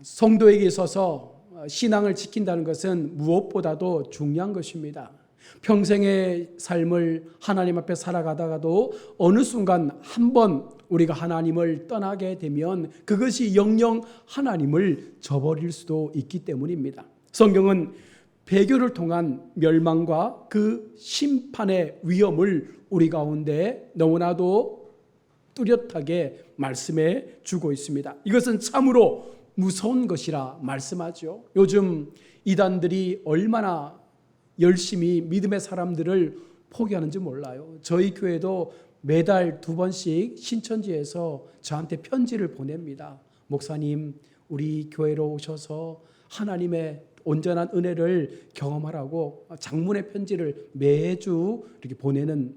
성도에게 있어서 신앙을 지킨다는 것은 무엇보다도 중요한 것입니다. 평생의 삶을 하나님 앞에 살아가다가도 어느 순간 한번 우리가 하나님을 떠나게 되면 그것이 영영 하나님을 저버릴 수도 있기 때문입니다. 성경은 배교를 통한 멸망과 그 심판의 위험을 우리 가운데 너무나도 뚜렷하게 말씀해 주고 있습니다. 이것은 참으로 무서운 것이라 말씀하죠. 요즘 이단들이 얼마나 열심히 믿음의 사람들을 포기하는지 몰라요. 저희 교회도 매달 2번씩 신천지에서 저한테 편지를 보냅니다. 목사님, 우리 교회로 오셔서 하나님의 온전한 은혜를 경험하라고 장문의 편지를 매주 이렇게 보내는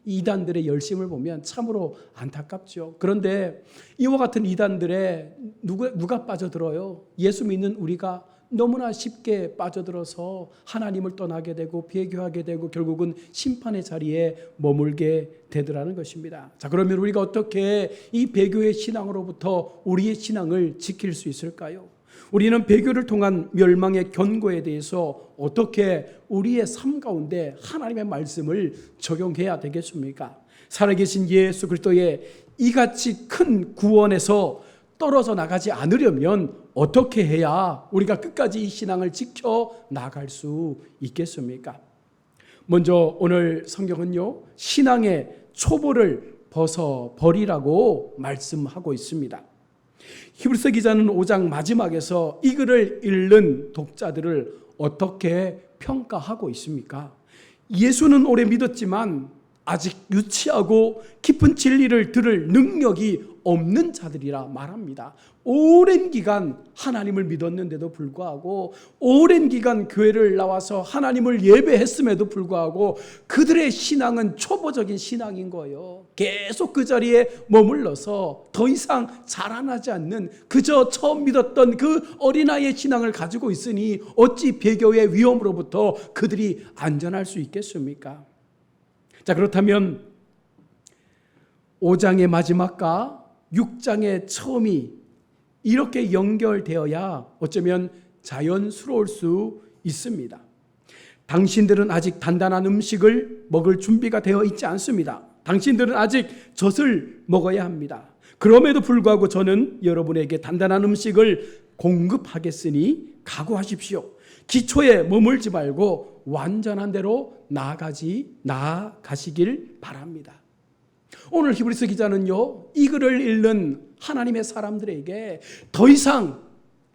이단들의 열심을 보면 참으로 안타깝죠. 그런데 이와 같은 이단들에 누가 빠져들어요? 예수 믿는 우리가 너무나 쉽게 빠져들어서 하나님을 떠나게 되고 배교하게 되고 결국은 심판의 자리에 머물게 되더라는 것입니다. 자, 그러면 우리가 어떻게 이 배교의 신앙으로부터 우리의 신앙을 지킬 수 있을까요? 우리는 배교를 통한 멸망의 견고에 대해서 어떻게 우리의 삶 가운데 하나님의 말씀을 적용해야 되겠습니까? 살아계신 예수 그리스도의 이같이 큰 구원에서 떨어져 나가지 않으려면 어떻게 해야 우리가 끝까지 이 신앙을 지켜 나갈 수 있겠습니까? 먼저 오늘 성경은요, 신앙의 초보를 벗어버리라고 말씀하고 있습니다. 히브리서 기자는 5장 마지막에서 이 글을 읽는 독자들을 어떻게 평가하고 있습니까? 예수는 오래 믿었지만 아직 유치하고 깊은 진리를 들을 능력이 없는 자들이라 말합니다. 오랜 기간 하나님을 믿었는데도 불구하고 오랜 기간 교회를 나와서 하나님을 예배했음에도 불구하고 그들의 신앙은 초보적인 신앙인 거예요. 계속 그 자리에 머물러서 더 이상 자라나지 않는 그저 처음 믿었던 그 어린아이의 신앙을 가지고 있으니 어찌 배교의 위험으로부터 그들이 안전할 수 있겠습니까? 자, 그렇다면 5장의 마지막과 6장의 처음이 이렇게 연결되어야 어쩌면 자연스러울 수 있습니다. 당신들은 아직 단단한 음식을 먹을 준비가 되어 있지 않습니다. 당신들은 아직 젖을 먹어야 합니다. 그럼에도 불구하고 저는 여러분에게 단단한 음식을 공급하겠으니 각오하십시오. 기초에 머물지 말고 완전한 대로 나아가시길 바랍니다. 오늘 히브리서 기자는요, 이 글을 읽는 하나님의 사람들에게 더 이상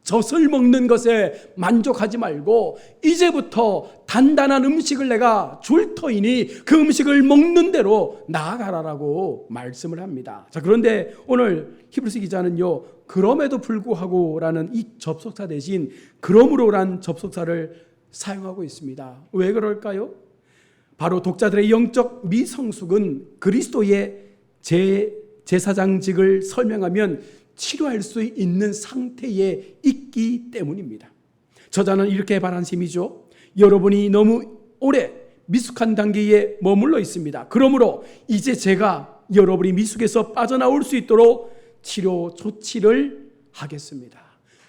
젖을 먹는 것에 만족하지 말고 이제부터 단단한 음식을 내가 줄 터이니 그 음식을 먹는 대로 나아가라라고 말씀을 합니다. 자, 그런데 오늘 히브리서 기자는요, 그럼에도 불구하고라는 이 접속사 대신 그러므로란 접속사를 사용하고 있습니다. 왜 그럴까요? 바로 독자들의 영적 미성숙은 그리스도의 제사장직을 설명하면 치료할 수 있는 상태에 있기 때문입니다. 저자는 이렇게 말한 셈이죠. 여러분이 너무 오래 미숙한 단계에 머물러 있습니다. 그러므로 이제 제가 여러분이 미숙에서 빠져나올 수 있도록 치료 조치를 하겠습니다.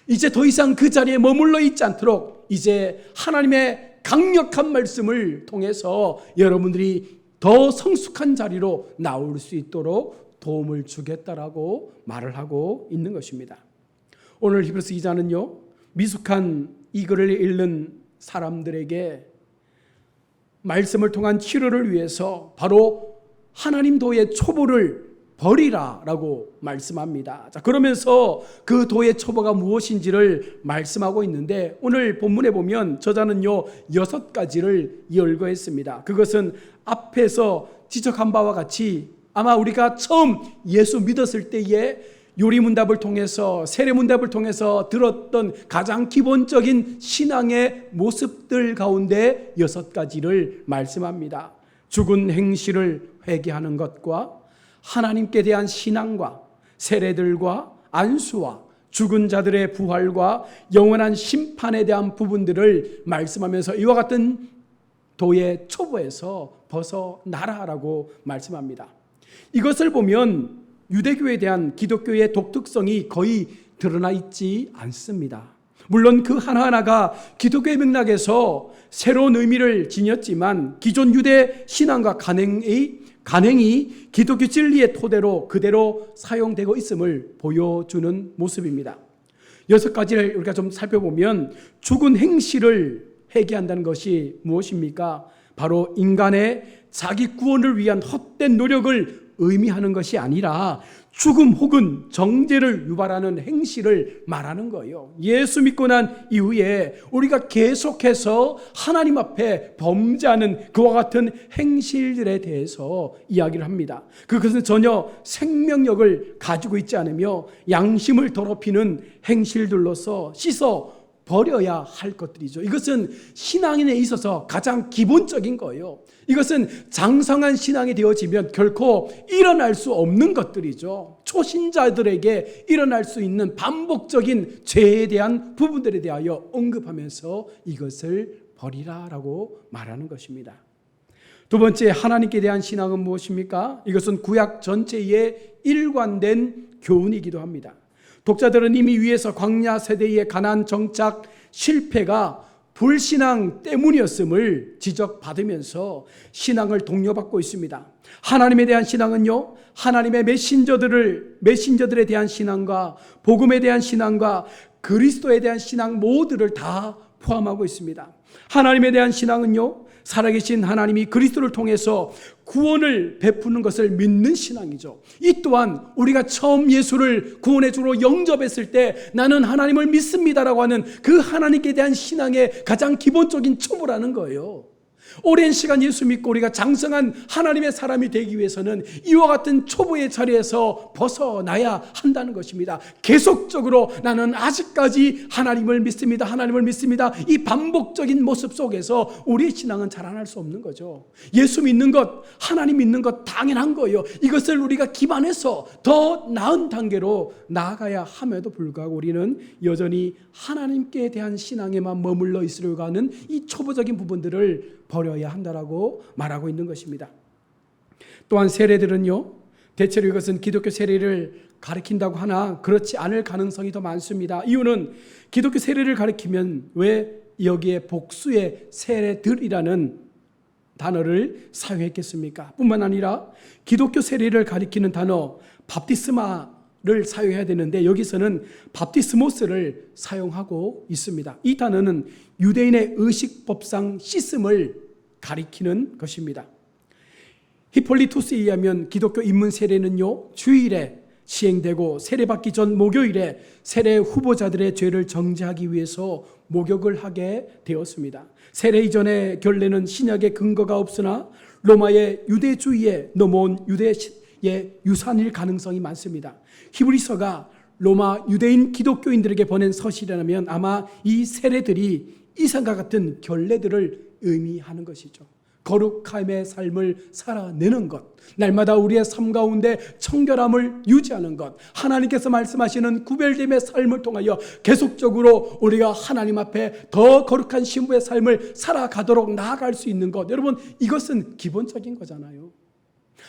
이제 더 이상 그 자리에 머물러 있지 않도록 이제 하나님의 강력한 말씀을 통해서 여러분들이 더 성숙한 자리로 나올 수 있도록 도움을 주겠다라고 말을 하고 있는 것입니다. 오늘 히브리서 기자는요, 미숙한 이 글을 읽는 사람들에게 말씀을 통한 치료를 위해서 바로 하나님 도의 초보를 버리라라고 말씀합니다. 자, 그러면서 그 도의 초보가 무엇인지를 말씀하고 있는데 오늘 본문에 보면 저자는요 6가지를 열거했습니다. 그것은 앞에서 지적한 바와 같이 아마 우리가 처음 예수 믿었을 때에 요리문답을 통해서 세례문답을 통해서 들었던 가장 기본적인 신앙의 모습들 가운데 6가지를 말씀합니다. 죽은 행실을 회개하는 것과 하나님께 대한 신앙과 세례들과 안수와 죽은 자들의 부활과 영원한 심판에 대한 부분들을 말씀하면서 이와 같은 도의 초보에서 벗어나라라고 말씀합니다. 이것을 보면 유대교에 대한 기독교의 독특성이 거의 드러나 있지 않습니다. 물론 그 하나하나가 기독교의 맥락에서 새로운 의미를 지녔지만 기존 유대 신앙과 간행이 기독교 진리의 토대로 그대로 사용되고 있음을 보여주는 모습입니다. 6가지를 우리가 좀 살펴보면 죽은 행실을 회개한다는 것이 무엇입니까? 바로 인간의 자기 구원을 위한 헛된 노력을 의미하는 것이 아니라 죽음 혹은 정죄를 유발하는 행실을 말하는 거예요. 예수 믿고 난 이후에 우리가 계속해서 하나님 앞에 범죄하는 그와 같은 행실들에 대해서 이야기를 합니다. 그것은 전혀 생명력을 가지고 있지 않으며 양심을 더럽히는 행실들로서 씻어 버려야 할 것들이죠. 이것은 신앙인에 있어서 가장 기본적인 거예요. 이것은 장성한 신앙이 되어지면 결코 일어날 수 없는 것들이죠. 초신자들에게 일어날 수 있는 반복적인 죄에 대한 부분들에 대하여 언급하면서 이것을 버리라라고 말하는 것입니다. 두 번째, 하나님께 대한 신앙은 무엇입니까? 이것은 구약 전체의 일관된 교훈이기도 합니다. 독자들은 이미 위에서 광야 세대의 가나안 정착 실패가 불신앙 때문이었음을 지적받으면서 신앙을 독려받고 있습니다. 하나님에 대한 신앙은요, 하나님의 메신저들에 대한 신앙과 복음에 대한 신앙과 그리스도에 대한 신앙 모두를 다 포함하고 있습니다. 하나님에 대한 신앙은요, 살아계신 하나님이 그리스도를 통해서 구원을 베푸는 것을 믿는 신앙이죠. 이 또한 우리가 처음 예수를 구원의 주로 영접했을 때 나는 하나님을 믿습니다라고 하는 그 하나님께 대한 신앙의 가장 기본적인 초보라는 거예요. 오랜 시간 예수 믿고 우리가 장성한 하나님의 사람이 되기 위해서는 이와 같은 초보의 자리에서 벗어나야 한다는 것입니다. 계속적으로 나는 아직까지 하나님을 믿습니다. 하나님을 믿습니다. 이 반복적인 모습 속에서 우리의 신앙은 자라날 수 없는 거죠. 예수 믿는 것, 하나님 믿는 것 당연한 거예요. 이것을 우리가 기반해서 더 나은 단계로 나아가야 함에도 불구하고 우리는 여전히 하나님께 대한 신앙에만 머물러 있으려고 하는 이 초보적인 부분들을 버려야 한다라고 말하고 있는 것입니다. 또한 세례들은요, 대체로 이것은 기독교 세례를 가리킨다고 하나 그렇지 않을 가능성이 더 많습니다. 이유는 기독교 세례를 가리키면 왜 여기에 복수의 세례들이라는 단어를 사용했겠습니까? 뿐만 아니라 기독교 세례를 가리키는 단어 밥티스마를 사용해야 되는데 여기서는 밥티스모스를 사용하고 있습니다. 이 단어는 유대인의 의식법상 씻음을 가리키는 것입니다. 히폴리투스에 의하면 기독교 입문 세례는요, 주일에 시행되고 세례받기 전 목요일에 세례 후보자들의 죄를 정죄하기 위해서 목욕을 하게 되었습니다. 세례 이전의 결례는 신약의 근거가 없으나 로마의 유대주의에 넘어온 유대의 유산일 가능성이 많습니다. 히브리서가 로마 유대인 기독교인들에게 보낸 서신이라면 아마 이 세례들이 이상과 같은 결례들을 의미하는 것이죠. 거룩함의 삶을 살아내는 것, 날마다 우리의 삶 가운데 청결함을 유지하는 것, 하나님께서 말씀하시는 구별됨의 삶을 통하여 계속적으로 우리가 하나님 앞에 더 거룩한 신부의 삶을 살아가도록 나아갈 수 있는 것, 여러분 이것은 기본적인 거잖아요.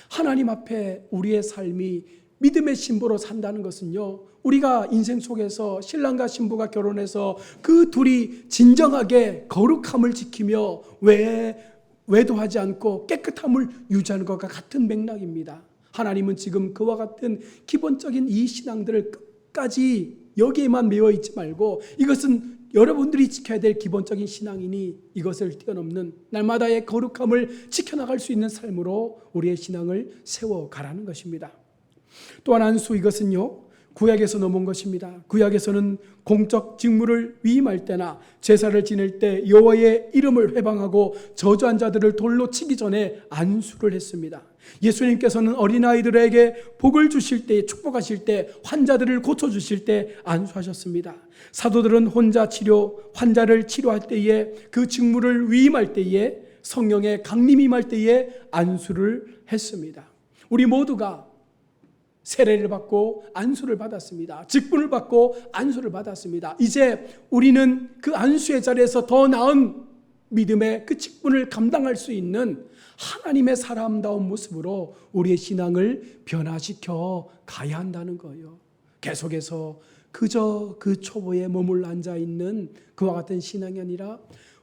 하나님 앞에 우리의 삶이 믿음의 신부로 산다는 것은요, 우리가 인생 속에서 신랑과 신부가 결혼해서 그 둘이 진정하게 거룩함을 지키며 외도하지 않고 깨끗함을 유지하는 것과 같은 맥락입니다. 하나님은 지금 그와 같은 기본적인 이 신앙들을 끝까지 여기에만 매여 있지 말고 이것은 여러분들이 지켜야 될 기본적인 신앙이니 이것을 뛰어넘는 날마다의 거룩함을 지켜나갈 수 있는 삶으로 우리의 신앙을 세워가라는 것입니다. 또한 안수, 이것은요 구약에서 넘어온 것입니다. 구약에서는 공적 직무를 위임할 때나 제사를 지낼 때 여호와의 이름을 회방하고 저주한 자들을 돌로 치기 전에 안수를 했습니다. 예수님께서는 어린아이들에게 복을 주실 때, 축복하실 때, 환자들을 고쳐주실 때 안수하셨습니다. 사도들은 환자를 치료할 때에, 그 직무를 위임할 때에, 성령의 강림이 임할 때에 안수를 했습니다. 우리 모두가 세례를 받고 안수를 받았습니다. 직분을 받고 안수를 받았습니다. 이제 우리는 그 안수의 자리에서 더 나은 믿음의 그 직분을 감당할 수 있는 하나님의 사람다운 모습으로 우리의 신앙을 변화시켜 가야 한다는 거예요. 계속해서 그저 그 초보에 머물러 앉아 있는 그와 같은 신앙이 아니라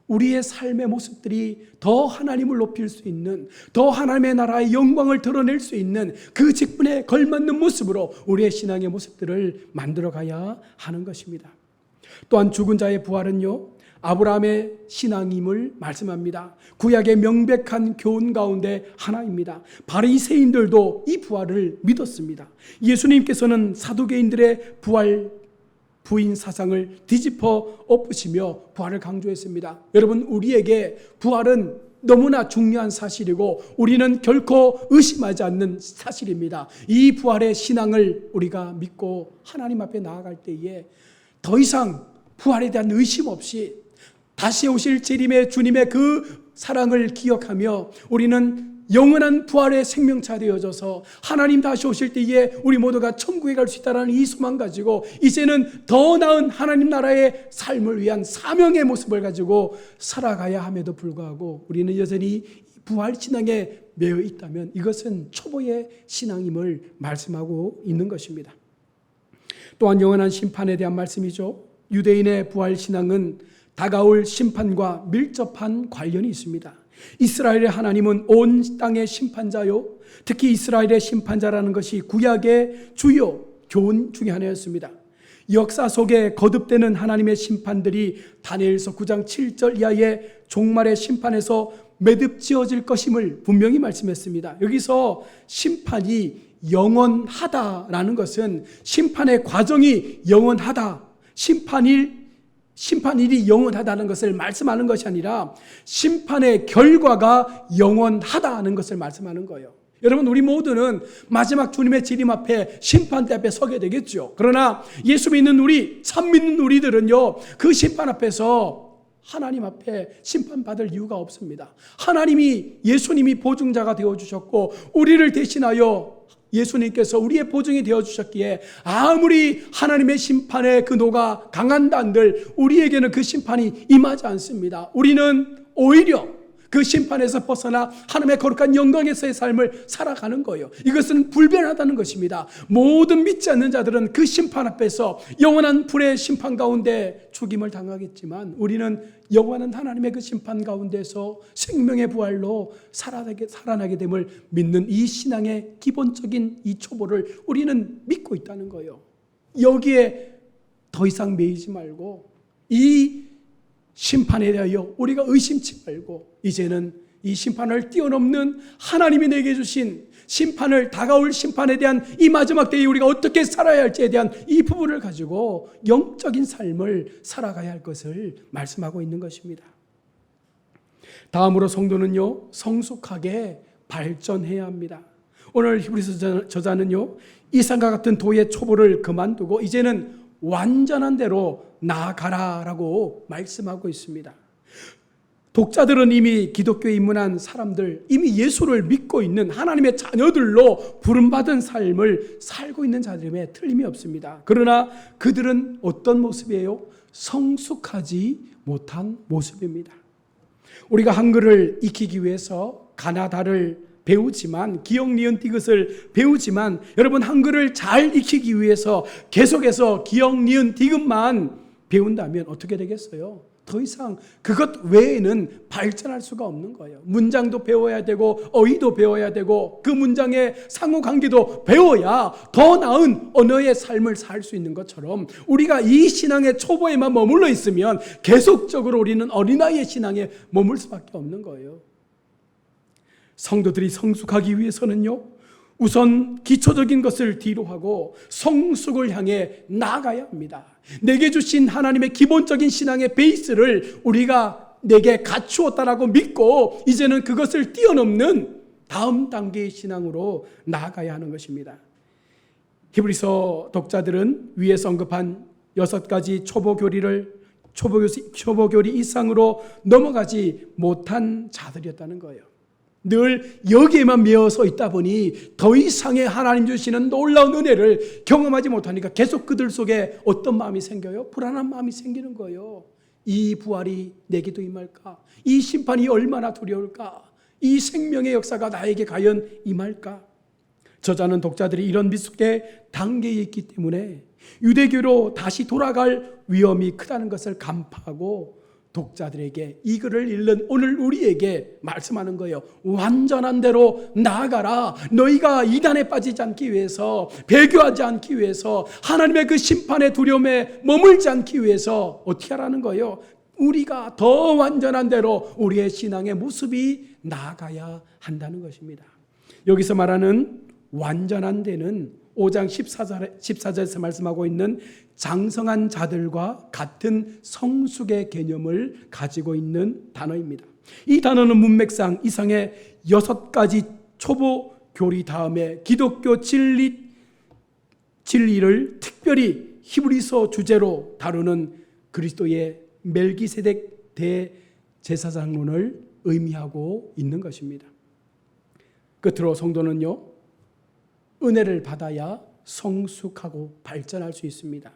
우리의 삶의 모습들이 더 하나님을 높일 수 있는, 더 하나님의 나라의 영광을 드러낼 수 있는 그 직분에 걸맞는 모습으로 우리의 신앙의 모습들을 만들어 가야 하는 것입니다. 또한 죽은 자의 부활은요, 아브라함의 신앙임을 말씀합니다. 구약의 명백한 교훈 가운데 하나입니다. 바리새인들도 이 부활을 믿었습니다. 예수님께서는 사두개인들의 부인 사상을 뒤집어 엎으시며 부활을 강조했습니다. 여러분, 우리에게 부활은 너무나 중요한 사실이고 우리는 결코 의심하지 않는 사실입니다. 이 부활의 신앙을 우리가 믿고 하나님 앞에 나아갈 때에 더 이상 부활에 대한 의심 없이 다시 오실 재림의 주님의 그 사랑을 기억하며 우리는 영원한 부활의 생명차 되어져서 하나님 다시 오실 때에 우리 모두가 천국에 갈 수 있다는 이 소망 가지고 이제는 더 나은 하나님 나라의 삶을 위한 사명의 모습을 가지고 살아가야 함에도 불구하고 우리는 여전히 부활 신앙에 매여 있다면 이것은 초보의 신앙임을 말씀하고 있는 것입니다. 또한 영원한 심판에 대한 말씀이죠. 유대인의 부활 신앙은 다가올 심판과 밀접한 관련이 있습니다. 이스라엘의 하나님은 온 땅의 심판자요, 특히 이스라엘의 심판자라는 것이 구약의 주요 교훈 중에 하나였습니다. 역사 속에 거듭되는 하나님의 심판들이 다니엘서 9장 7절 이하의 종말의 심판에서 매듭지어질 것임을 분명히 말씀했습니다. 여기서 심판이 영원하다라는 것은 심판의 과정이 영원하다, 심판일이 영원하다는 것을 말씀하는 것이 아니라 심판의 결과가 영원하다는 것을 말씀하는 거예요. 여러분, 우리 모두는 마지막 주님의 재림 앞에 심판대 앞에 서게 되겠죠. 그러나 예수 믿는 우리, 참 믿는 우리들은요, 그 심판 앞에서 하나님 앞에 심판받을 이유가 없습니다. 예수님이 보증자가 되어주셨고 우리를 대신하여 예수님께서 우리의 보증이 되어주셨기에 아무리 하나님의 심판의 그 노가 강한다 한들 우리에게는 그 심판이 임하지 않습니다. 우리는 오히려 그 심판에서 벗어나 하나님의 거룩한 영광에서의 삶을 살아가는 거예요. 이것은 불변하다는 것입니다. 모든 믿지 않는 자들은 그 심판 앞에서 영원한 불의 심판 가운데 죽임을 당하겠지만 우리는 영원한 하나님의 그 심판 가운데서 생명의 부활로 살아나게 됨을 믿는 이 신앙의 기본적인 이 초보를 우리는 믿고 있다는 거예요. 여기에 더 이상 매이지 말고 이 심판에 대하여 우리가 의심치 말고 이제는 이 심판을 뛰어넘는 하나님이 내게 주신 다가올 심판에 대한 이 마지막 때에 우리가 어떻게 살아야 할지에 대한 이 부분을 가지고 영적인 삶을 살아가야 할 것을 말씀하고 있는 것입니다. 다음으로 성도는요, 성숙하게 발전해야 합니다. 오늘 히브리서 저자는요, 이상과 같은 도의 초보를 그만두고 이제는 완전한 대로 나아가라라고 말씀하고 있습니다. 독자들은 이미 기독교에 입문한 사람들, 이미 예수를 믿고 있는 하나님의 자녀들로 부름받은 삶을 살고 있는 자들임에 틀림이 없습니다. 그러나 그들은 어떤 모습이에요? 성숙하지 못한 모습입니다. 우리가 한글을 익히기 위해서 가나다를 배우지만, 기역, 니은, 디귿을 배우지만 여러분, 한글을 잘 익히기 위해서 계속해서 기역, 니은, 디귿만 배운다면 어떻게 되겠어요? 더 이상 그것 외에는 발전할 수가 없는 거예요. 문장도 배워야 되고 어휘도 배워야 되고 그 문장의 상호관계도 배워야 더 나은 언어의 삶을 살 수 있는 것처럼 우리가 이 신앙의 초보에만 머물러 있으면 계속적으로 우리는 어린아이의 신앙에 머물 수밖에 없는 거예요. 성도들이 성숙하기 위해서는요, 우선 기초적인 것을 뒤로 하고 성숙을 향해 나아가야 합니다. 내게 주신 하나님의 기본적인 신앙의 베이스를 우리가 내게 갖추었다라고 믿고 이제는 그것을 뛰어넘는 다음 단계의 신앙으로 나아가야 하는 것입니다. 히브리서 독자들은 위에서 언급한 6가지 초보교리 이상으로 넘어가지 못한 자들이었다는 거예요. 늘 여기에만 매어서 있다 보니 더 이상의 하나님 주시는 놀라운 은혜를 경험하지 못하니까 계속 그들 속에 어떤 마음이 생겨요? 불안한 마음이 생기는 거예요. 이 부활이 내게도 임할까? 이 심판이 얼마나 두려울까? 이 생명의 역사가 나에게 과연 임할까? 저자는 독자들이 이런 미숙의 단계에 있기 때문에 유대교로 다시 돌아갈 위험이 크다는 것을 간파하고 독자들에게 이 글을 읽는 오늘 우리에게 말씀하는 거예요. 완전한 대로 나아가라. 너희가 이단에 빠지지 않기 위해서, 배교하지 않기 위해서, 하나님의 그 심판의 두려움에 머물지 않기 위해서 어떻게 하라는 거예요? 우리가 더 완전한 대로 우리의 신앙의 모습이 나아가야 한다는 것입니다. 여기서 말하는 완전한 데는 5장 14절에서 말씀하고 있는 장성한 자들과 같은 성숙의 개념을 가지고 있는 단어입니다. 이 단어는 문맥상 이상의 6가지 초보 교리 다음에 기독교 진리를 특별히 히브리서 주제로 다루는 그리스도의 멜기세덱 대제사장론을 의미하고 있는 것입니다. 끝으로 성도는요, 은혜를 받아야 성숙하고 발전할 수 있습니다.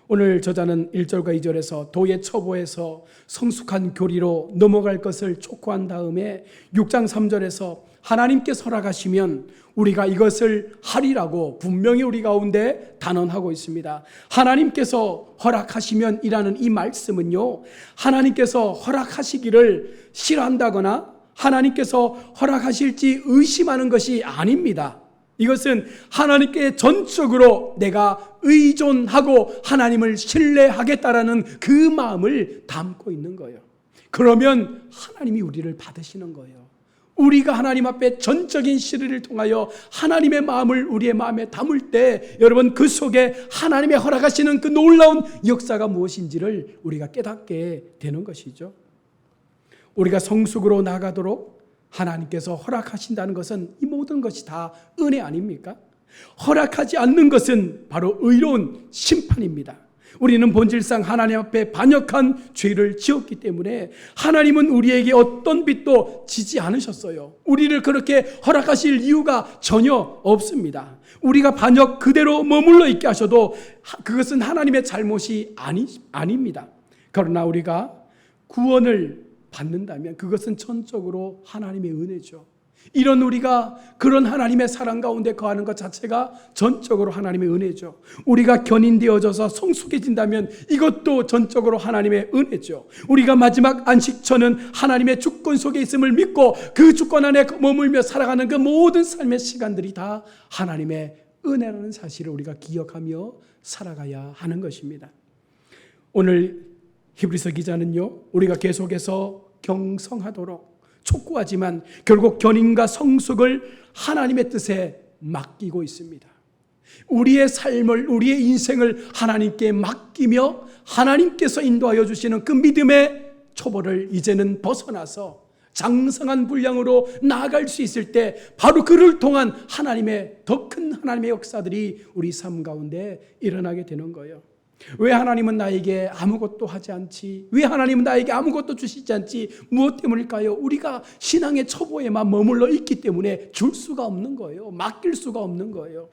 오늘 저자는 1절과 2절에서 도의 처보에서 성숙한 교리로 넘어갈 것을 촉구한 다음에 6장 3절에서 하나님께서 허락하시면 우리가 이것을 하리라고 분명히 우리 가운데 단언하고 있습니다. 하나님께서 허락하시면 이라는 이 말씀은요, 하나님께서 허락하시기를 싫어한다거나 하나님께서 허락하실지 의심하는 것이 아닙니다. 이것은 하나님께 전적으로 내가 의존하고 하나님을 신뢰하겠다라는 그 마음을 담고 있는 거예요. 그러면 하나님이 우리를 받으시는 거예요. 우리가 하나님 앞에 전적인 신뢰를 통하여 하나님의 마음을 우리의 마음에 담을 때 여러분 그 속에 하나님의 허락하시는 그 놀라운 역사가 무엇인지를 우리가 깨닫게 되는 것이죠. 우리가 성숙으로 나가도록 하나님께서 허락하신다는 것은 이 모든 것이 다 은혜 아닙니까? 허락하지 않는 것은 바로 의로운 심판입니다. 우리는 본질상 하나님 앞에 반역한 죄를 지었기 때문에 하나님은 우리에게 어떤 빚도 지지 않으셨어요. 우리를 그렇게 허락하실 이유가 전혀 없습니다. 우리가 반역 그대로 머물러 있게 하셔도 그것은 하나님의 잘못이 아닙니다. 그러나 우리가 구원을 받는다면 그것은 전적으로 하나님의 은혜죠. 이런 우리가 그런 하나님의 사랑 가운데 거하는 것 자체가 전적으로 하나님의 은혜죠. 우리가 견인되어져서 성숙해진다면 이것도 전적으로 하나님의 은혜죠. 우리가 마지막 안식처는 하나님의 주권 속에 있음을 믿고 그 주권 안에 머물며 살아가는 그 모든 삶의 시간들이 다 하나님의 은혜라는 사실을 우리가 기억하며 살아가야 하는 것입니다. 오늘 히브리서 기자는요, 우리가 계속해서 경성하도록 촉구하지만 결국 견인과 성숙을 하나님의 뜻에 맡기고 있습니다. 우리의 삶을, 우리의 인생을 하나님께 맡기며 하나님께서 인도하여 주시는 그 믿음의 초보를 이제는 벗어나서 장성한 분량으로 나아갈 수 있을 때 바로 그를 통한 하나님의 더 큰 하나님의 역사들이 우리 삶 가운데 일어나게 되는 거예요. 왜 하나님은 나에게 아무것도 하지 않지? 왜 하나님은 나에게 아무것도 주시지 않지? 무엇 때문일까요? 우리가 신앙의 초보에만 머물러 있기 때문에 줄 수가 없는 거예요. 맡길 수가 없는 거예요.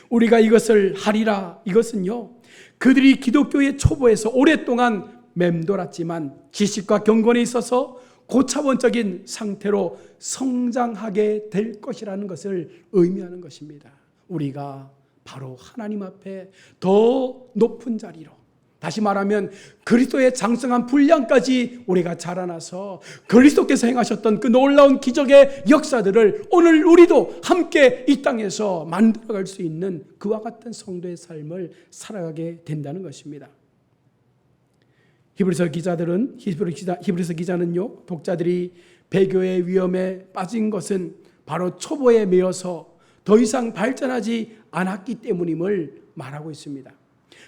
우리가 이것을 하리라, 이것은요, 그들이 기독교의 초보에서 오랫동안 맴돌았지만 지식과 경건에 있어서 고차원적인 상태로 성장하게 될 것이라는 것을 의미하는 것입니다. 우리가 바로 하나님 앞에 더 높은 자리로, 다시 말하면 그리스도의 장성한 분량까지 우리가 자라나서 그리스도께서 행하셨던 그 놀라운 기적의 역사들을 오늘 우리도 함께 이 땅에서 만들어갈 수 있는 그와 같은 성도의 삶을 살아가게 된다는 것입니다. 히브리서 기자는요, 독자들이 배교의 위험에 빠진 것은 바로 초보에 매여서 더 이상 발전하지 않았기 때문임을 말하고 있습니다.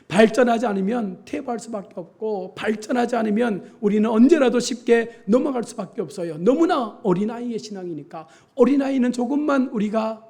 발전하지 않으면 퇴보할 수밖에 없고, 발전하지 않으면 우리는 언제라도 쉽게 넘어갈 수밖에 없어요. 너무나 어린아이의 신앙이니까. 어린아이는 조금만 우리가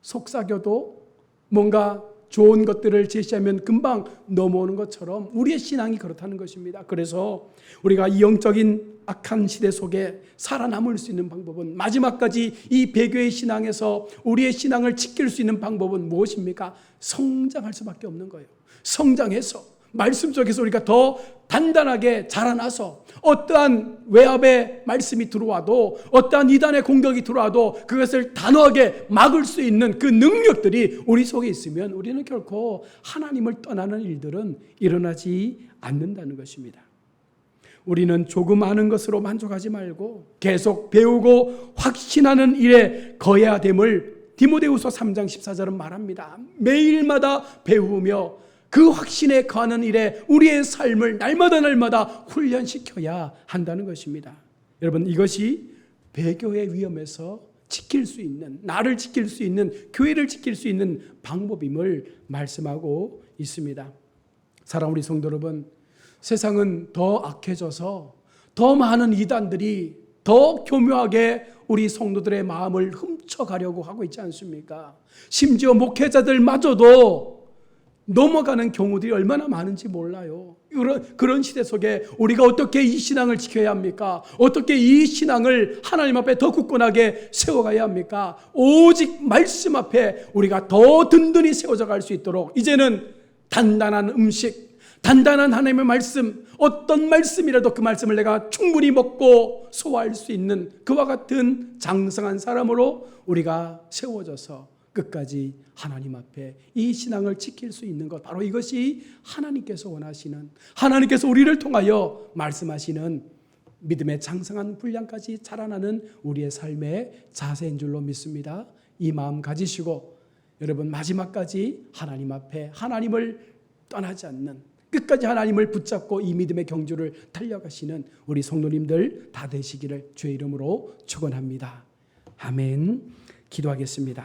속삭여도 뭔가 좋은 것들을 제시하면 금방 넘어오는 것처럼 우리의 신앙이 그렇다는 것입니다. 그래서 우리가 이 영적인 악한 시대 속에 살아남을 수 있는 방법은, 마지막까지 이 배교의 신앙에서 우리의 신앙을 지킬 수 있는 방법은 무엇입니까? 성장할 수밖에 없는 거예요. 성장해서 말씀 속에서 우리가 더 단단하게 자라나서 어떠한 외압의 말씀이 들어와도 어떠한 이단의 공격이 들어와도 그것을 단호하게 막을 수 있는 그 능력들이 우리 속에 있으면 우리는 결코 하나님을 떠나는 일들은 일어나지 않는다는 것입니다. 우리는 조금 아는 것으로 만족하지 말고 계속 배우고 확신하는 일에 거해야 됨을 디모데후서 3장 14절은 말합니다. 매일마다 배우며 그 확신에 거하는 일에 우리의 삶을 날마다 훈련시켜야 한다는 것입니다. 여러분, 이것이 배교의 위험에서 지킬 수 있는, 나를 지킬 수 있는, 교회를 지킬 수 있는 방법임을 말씀하고 있습니다. 사랑하는 우리 성도 여러분, 세상은 더 악해져서 더 많은 이단들이 더 교묘하게 우리 성도들의 마음을 훔쳐가려고 하고 있지 않습니까? 심지어 목회자들마저도 넘어가는 경우들이 얼마나 많은지 몰라요. 그런 시대 속에 우리가 어떻게 이 신앙을 지켜야 합니까? 어떻게 이 신앙을 하나님 앞에 더 굳건하게 세워가야 합니까? 오직 말씀 앞에 우리가 더 든든히 세워져 갈 수 있도록 이제는 단단한 음식, 단단한 하나님의 말씀, 어떤 말씀이라도 그 말씀을 내가 충분히 먹고 소화할 수 있는 그와 같은 장성한 사람으로 우리가 세워져서 끝까지 하나님 앞에 이 신앙을 지킬 수 있는 것, 바로 이것이 하나님께서 원하시는, 하나님께서 우리를 통하여 말씀하시는 믿음의 장성한 분량까지 자라나는 우리의 삶의 자세인 줄로 믿습니다. 이 마음 가지시고 여러분 마지막까지 하나님 앞에 하나님을 떠나지 않는, 끝까지 하나님을 붙잡고 이 믿음의 경주를 달려가시는 우리 성도님들 다 되시기를 주의 이름으로 축원합니다. 아멘. 기도하겠습니다.